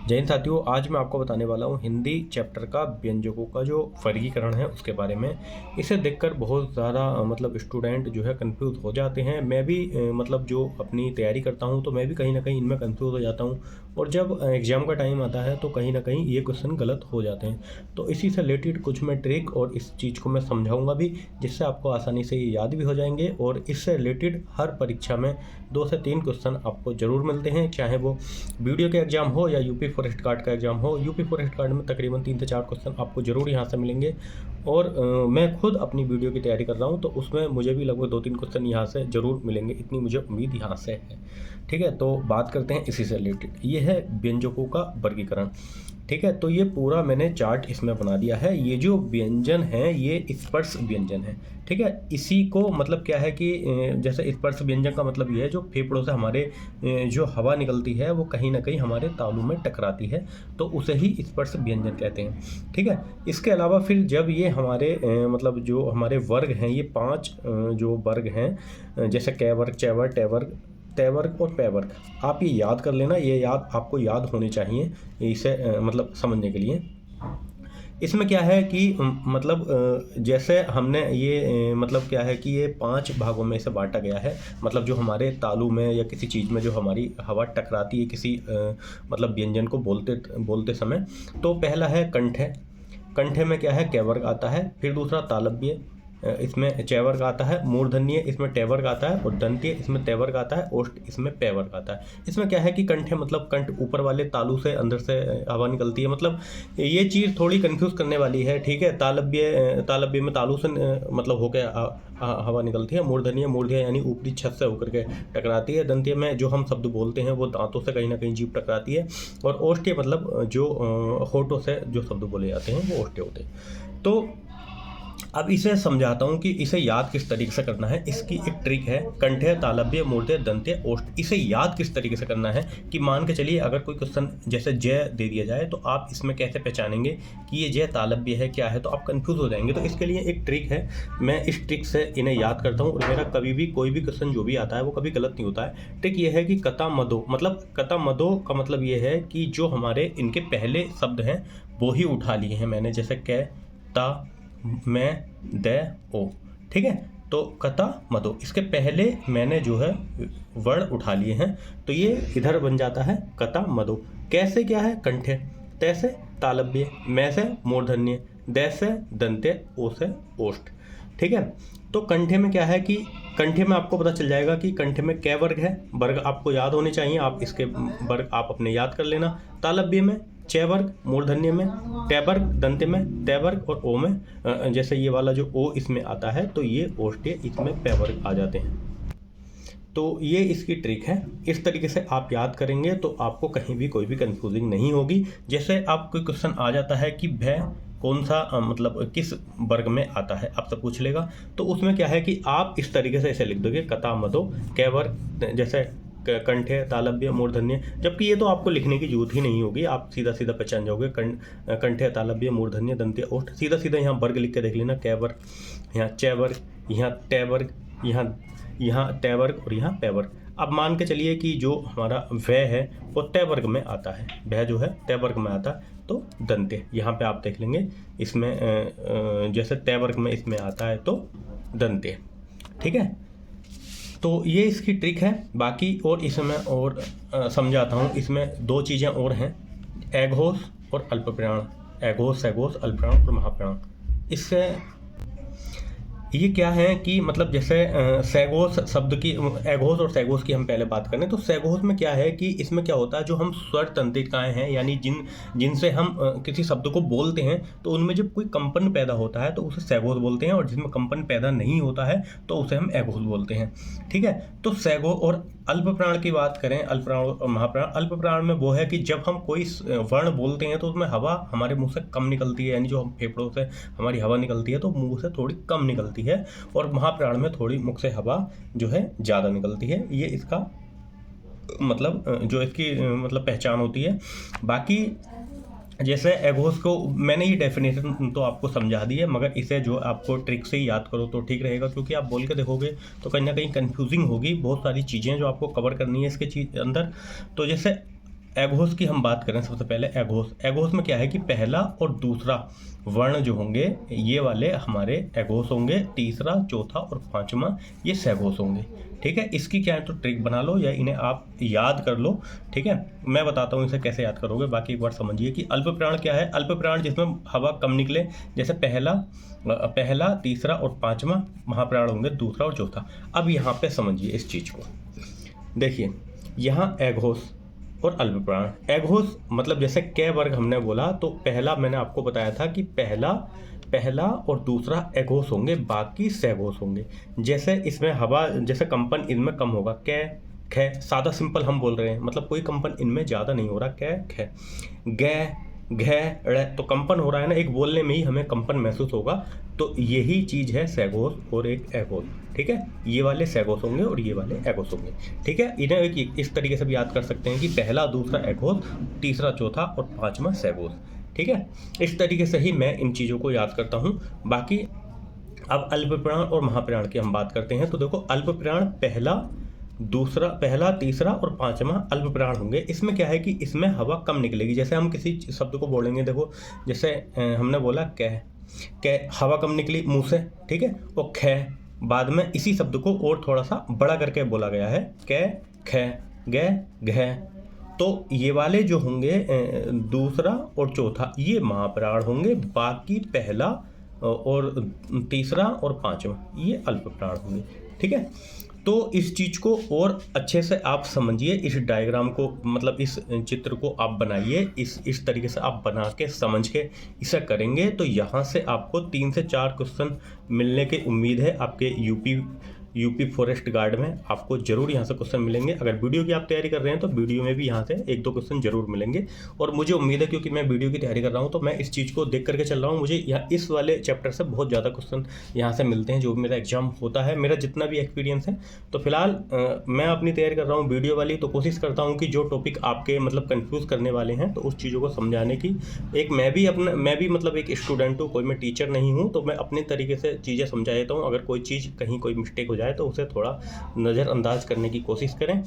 जय हिंद साथियों, आज मैं आपको बताने वाला हूँ हिंदी चैप्टर का व्यंजकों का जो वर्गीकरण है उसके बारे में। इसे देखकर बहुत ज़्यादा मतलब स्टूडेंट जो है कंफ्यूज हो जाते हैं। मैं भी मतलब जो अपनी तैयारी करता हूँ तो मैं भी कहीं ना कहीं इनमें कंफ्यूज हो जाता हूँ, और जब एग्ज़ाम का टाइम आता है तो कहीं ना कहीं ये क्वेश्चन गलत हो जाते हैं। तो इसी से रिलेटेड कुछ मैं ट्रिक और इस चीज़ को मैं समझाऊंगा भी, जिससे आपको आसानी से ये याद भी हो जाएंगे। और इससे रिलेटेड हर परीक्षा में 2 से 3 क्वेश्चन आपको ज़रूर मिलते हैं, चाहे वो वीडियो के एग्जाम हो या यूपी फॉरेस्ट गार्ड का एग्जाम हो। यूपी फॉरेस्ट गार्ड में तकरीबन 3 से 4 क्वेश्चन आपको ज़रूर यहाँ से मिलेंगे। और मैं खुद अपनी वीडियो की तैयारी कर रहा हूँ, तो उसमें मुझे भी लगभग 2-3 क्वेश्चन यहाँ से ज़रूर मिलेंगे, इतनी मुझे उम्मीद यहाँ से है। ठीक है, तो बात करते हैं इसी से रिलेटेड। ये है व्यंजकों का वर्गीकरण। ठीक है, तो ये पूरा मैंने चार्ट इसमें बना दिया है। ये जो व्यंजन है ये स्पर्श व्यंजन है। ठीक है, इसी को मतलब क्या है कि जैसे स्पर्श व्यंजन का मतलब ये है जो फेफड़ों से हमारे जो हवा निकलती है वो कहीं ना कहीं हमारे तालू में टकराती है, तो उसे ही स्पर्श व्यंजन कहते हैं। ठीक है, इसके अलावा फिर जब ये हमारे मतलब जो हमारे वर्ग हैं, ये 5 जो वर्ग हैं, जैसे कै वर्ग, चै वर्ग, टै वर्ग, तय वर्ग और पै वर्ग, आप ये याद कर लेना। ये आपको याद होने चाहिए इसे मतलब समझने के लिए। इसमें क्या है कि मतलब जैसे हमने ये मतलब क्या है कि ये 5 भागों में इसे बांटा गया है। मतलब जो हमारे तालू में या किसी चीज़ में जो हमारी हवा टकराती है किसी मतलब व्यंजन को बोलते बोलते समय, तो पहला है कंठ। कंठे में क्या है, कै वर्ग आता है। फिर दूसरा तालव्य, इसमें चै वर्ग आता है। मूर्धन्य, इसमें टै वर्ग आता है। और दंत्य, इसमें तै वर्ग आता है। ओष्ठ, इसमें पै वर्ग आता है। इसमें क्या है कि कंठ मतलब कंठ ऊपर वाले तालू से अंदर से हवा निकलती है। मतलब ये चीज़ थोड़ी कंफ्यूज करने वाली है। ठीक है, तालव्य में तालू से मतलब होकर हवा निकलती है। मूर्धन्य, मूर्ध्य यानी ऊपरी छत से होकर के टकराती है। दंत्य में जो हम शब्द बोलते हैं वो दांतों से कहीं ना कहीं जीभ टकराती है। और ओष्ठ्य मतलब जो होठों से जो शब्द बोले जाते हैं वो ओष्ठ्य होते हैं। तो अब इसे समझाता हूँ कि इसे याद किस तरीके से करना है। इसकी एक ट्रिक है, कंठ्य, तालव्य, मूर्धन्य, दंत्य, ओष्ठ। इसे याद किस तरीके से करना है कि मान के चलिए अगर कोई क्वेश्चन जैसे जय दे दिया जाए, तो आप इसमें कैसे पहचानेंगे कि ये जय तालव्य है क्या है, तो आप कंफ्यूज हो जाएंगे। तो इसके लिए एक ट्रिक है, मैं इस ट्रिक से इन्हें याद करता हूँ और मेरा कभी भी कोई भी क्वेश्चन जो भी आता है वो कभी गलत नहीं होता है। ट्रिक ये है कि कता मदो, मतलब कता मदो का मतलब ये है कि जो हमारे इनके पहले शब्द हैं वो ही उठा लिए हैं मैंने, जैसे कै, ता, मैं, दे, ओ। ठीक है, तो कता मदो, इसके पहले मैंने जो है वर्ण उठा लिए हैं, तो ये इधर बन जाता है कता मदो। कैसे क्या है, कंठे, तै से तालव्य, मैं से मूर्धन्य, दै से दंत्य, ओ से ओष्ठ। ठीक है, तो कंठे में क्या है कि कंठे में आपको पता चल जाएगा कि कंठे में कै वर्ग है। वर्ग आपको याद होने चाहिए, आप इसके वर्ग आप अपने याद कर लेना। तालव्य में चै वर्ग, मूर्धन्य में टै वर्ग, दंत्य में तै वर्ग, और ओ में जैसे ये वाला जो ओ इसमें आता है तो ये ओष्ठ्य, इसमें पै वर्ग आ जाते हैं। तो ये इसकी ट्रिक है। इस तरीके से आप याद करेंगे तो आपको कहीं भी कोई भी कंफ्यूजिंग नहीं होगी। जैसे आपको क्वेश्चन आ जाता है कि भय कौन सा मतलब किस वर्ग में आता है, आपसे पूछ लेगा, तो उसमें क्या है कि आप इस तरीके से इसे लिख दोगे, कता मदो कै वर्ग, जैसे कंठे, तालव्य, मूर्धन्य। जबकि ये तो आपको लिखने की जरूरत ही नहीं होगी, आप सीधा सीधा पहचान जाओगे। कंठे, तालव्य, मूर्धन्य, दंत्य, ओष्ठ, सीधा सीधा यहाँ वर्ग लिख के देख लेना। कै वर्ग, यहाँ चै वर्ग, यहाँ टै वर्ग, यहाँ टै वर्ग, और यहाँ पै वर्ग। अब मान के चलिए कि जो हमारा वह है वो तय वर्ग में आता है, वह जो है तय वर्ग में आता है, तो दंत्य यहाँ पे आप देख लेंगे। इसमें जैसे तय वर्ग में इसमें आता है तो दंत्य। ठीक है, तो ये इसकी ट्रिक है। बाकी और इसमें और समझाता हूँ। इसमें 2 चीज़ें और हैं, एघोष और अल्पप्राण। एघोष, सैघोष, अल्पप्राण और महाप्राण। इससे ये क्या है कि मतलब जैसे सैघोष शब्द की, एघोष और सैघोष की हम पहले बात करें तो सैघोष में क्या है कि इसमें क्या होता है, जो हम स्वर तंत्रिकाएं हैं, यानी जिनसे हम किसी शब्द को बोलते हैं, तो उनमें जब कोई कंपन पैदा होता है तो उसे सैघोष बोलते हैं, और जिसमें कंपन पैदा नहीं होता है तो उसे हम एघोष बोलते हैं। ठीक है, तो सैघोष। और अल्पप्राण की बात करें, अल्पप्राण और महाप्राण। अल्पप्राण में वो है कि जब हम कोई वर्ण बोलते हैं तो उसमें हवा हमारे मुंह से कम निकलती है, यानी जो हम फेफड़ों से हमारी हवा निकलती है तो मुंह से थोड़ी कम निकलती है, और महाप्राण में थोड़ी मुख से हवा जो है ज़्यादा निकलती है। ये इसका मतलब जो इसकी मतलब पहचान होती है। बाकी जैसे एघोष को मैंने ये डेफिनेशन तो आपको समझा दी है, मगर इसे जो आपको ट्रिक से ही याद करो तो ठीक रहेगा, क्योंकि आप बोल के देखोगे तो कहीं ना कहीं कंफ्यूजिंग होगी। बहुत सारी चीज़ें जो आपको कवर करनी है इसके अंदर। तो जैसे एघोष की हम बात करें सबसे पहले एघोष में क्या है कि पहला और दूसरा वर्ण जो होंगे ये वाले हमारे एघोष होंगे, तीसरा, चौथा और पांचवा ये सघोष होंगे। ठीक है, इसकी क्या है तो ट्रिक बना लो या इन्हें आप याद कर लो। ठीक है, मैं बताता हूँ इसे कैसे याद करोगे, बाकी एक बार समझिए कि अल्प प्राण क्या है। अल्प प्राण जिसमें हवा कम निकले, जैसे पहला, तीसरा और पांचवा महाप्राण होंगे, दूसरा और चौथा। अब यहाँ पे समझिए इस चीज़ को, देखिए यहाँ एघोष और अल्प प्राण। एघोष मतलब जैसे क वर्ग हमने बोला तो पहला मैंने आपको बताया था कि पहला और दूसरा एघोष होंगे, बाकी सघोष होंगे। जैसे इसमें हवा, जैसे कंपन इनमें कम होगा, क ख, सादा सिंपल हम बोल रहे हैं, मतलब कोई कंपन इनमें ज़्यादा नहीं हो रहा, क ख, ग घ ड़, तो कंपन हो रहा है ना, एक बोलने में ही हमें कंपन महसूस होगा। तो यही चीज़ है सघोष और एक एघोष। ठीक है, ये वाले सघोष होंगे और ये वाले एघोष होंगे। ठीक है, इन्हें एक इस तरीके से भी याद कर सकते हैं कि पहला, दूसरा एघोष, तीसरा, चौथा और पांचवा सघोष। ठीक है, इस तरीके से ही मैं इन चीज़ों को याद करता हूँ। बाकी अब अल्प प्राण और महाप्राण की हम बात करते हैं। तो देखो अल्प प्राण पहला, तीसरा और पांचवा अल्प प्राण होंगे। इसमें क्या है कि इसमें हवा कम निकलेगी। जैसे हम किसी शब्द को बोलेंगे, देखो जैसे हमने बोला क हवा कम निकली मुंह से। ठीक है, और ख बाद में इसी शब्द को और थोड़ा सा बड़ा करके बोला गया है, क ख ग घ। तो ये वाले जो होंगे दूसरा और चौथा ये महाप्राण होंगे, बाकी पहला और तीसरा और पांचवा ये अल्प प्राण होंगे। ठीक है, तो इस चीज़ को और अच्छे से आप समझिए, इस डायग्राम को, मतलब इस चित्र को आप बनाइए, इस तरीके से आप बना के समझ के इसे करेंगे तो यहाँ से आपको 3 से 4 क्वेश्चन मिलने की उम्मीद है। आपके यूपी फॉरेस्ट गार्ड में आपको जरूर यहाँ से क्वेश्चन मिलेंगे। अगर वीडियो की आप तैयारी कर रहे हैं तो वीडियो में भी यहाँ से 1-2 क्वेश्चन जरूर मिलेंगे। और मुझे उम्मीद है, क्योंकि मैं वीडियो की तैयारी कर रहा हूँ तो मैं इस चीज़ को देख करके चल रहा हूँ, मुझे यहाँ इस वाले चैप्टर से बहुत ज़्यादा क्वेश्चन यहाँ से मिलते हैं जो भी मेरा एग्जाम होता है, मेरा जितना भी एक्सपीरियंस है। तो फिलहाल मैं अपनी तैयारी कर रहा हूँ वीडियो वाली, तो कोशिश करता हूँ कि जो टॉपिक आपके मतलब कन्फ्यूज़ करने वाले हैं तो उस चीज़ों को समझाने की मैं भी मतलब एक स्टूडेंट हूँ, कोई मैं टीचर नहीं हूँ, तो मैं अपने तरीके से चीज़ें समझा देता हूँ। अगर कोई चीज़ कहीं कोई मिस्टेक हो जाए तो उसे थोड़ा नज़रअंदाज करने की कोशिश करें।